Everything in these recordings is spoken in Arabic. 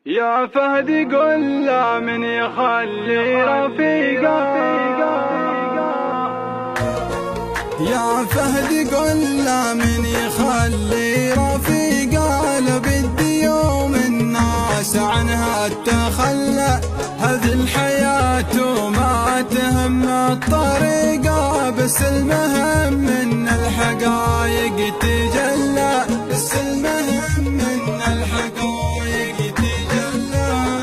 يا فهد قل لا من يخلي رفيقه. يا فهد قل لا من يخلي رفيقه، لبدي يوم الناس عنها تخلى. هذه الحياة وما تهم الطريقة، بس المهم ان الحقايق تجلى. بس المهم ان الحقايق تجلى.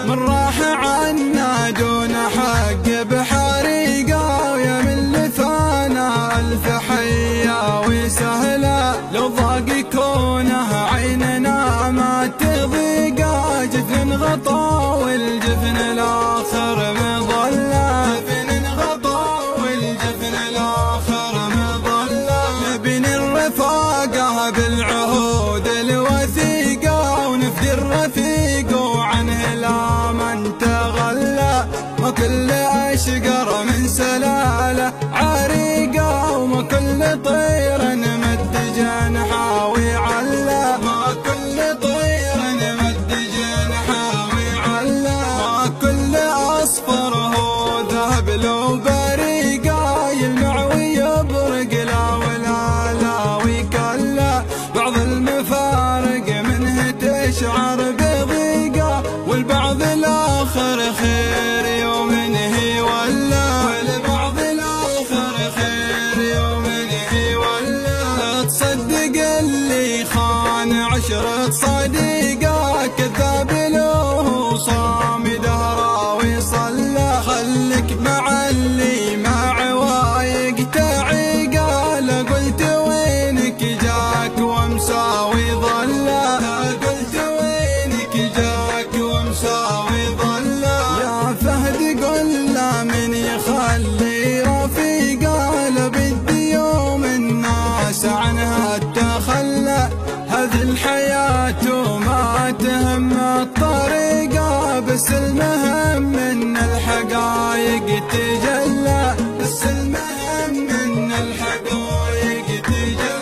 من راح عنا دون حق بحريقه، ويا من لفانا الف حيا وسهلا. لو ضاق كونه عيننا ما تضيقه، جفن غطا والجفن الاخر مظله. جفن غطا والجفن الاخر مظله. نبني الرفاقه بالعهود الوثيقه، ونفدي الرفيق وعنه لا من تغلى. ما كل اشقر من سلاله عريقه، وما كل طير مد جنحه ويعلى. ما كل طير مد جنحه ويعلى. ما كل اصفر هو ذهب لو بريقه، يلمع ويبرق لا ولا لا ويكلى. بعض المفارق منه تشعر بضيقه، والبعض الاخر خير يوم هي ولا. والبعض الاخر خير يوم هي ولا. لا تصدق اللي خان عشرة صديقه، كذاب له صام دهره وصلى. خلك مع اللي مع وايق تعيقه، لا قلت وينك جاك ومساوي ظله. لا قلت وينك جاك ومساوي ظله. يا فهد قل لا من يخلي رفيقه، لبدي يوم الناس عنها تخلى. هذه الحياة وما تهم الطريقة، بس المهم ان الحقايق تجلى. بس المهم ان الحقايق تجلى.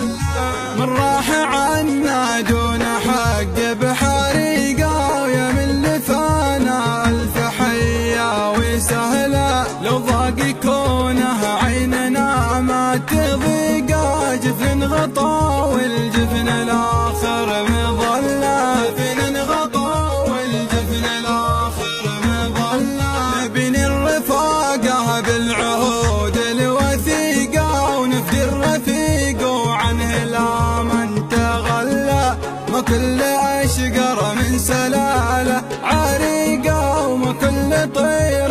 من راح عنا دون حق بحريقه، ويا من لفانا الف حيا وسهلا. لو ضاق كونه عيننا ما تضيقه، جفن غطا والجفن الاخر مظله. جفن غطا والجفن الاخر مظله. نبني الرفاقه بالعهود الوثيقه، ونفدي الرفيق وعنه لا من تغلى. ما كل اشقر من سلاله عريقه، وما كل طير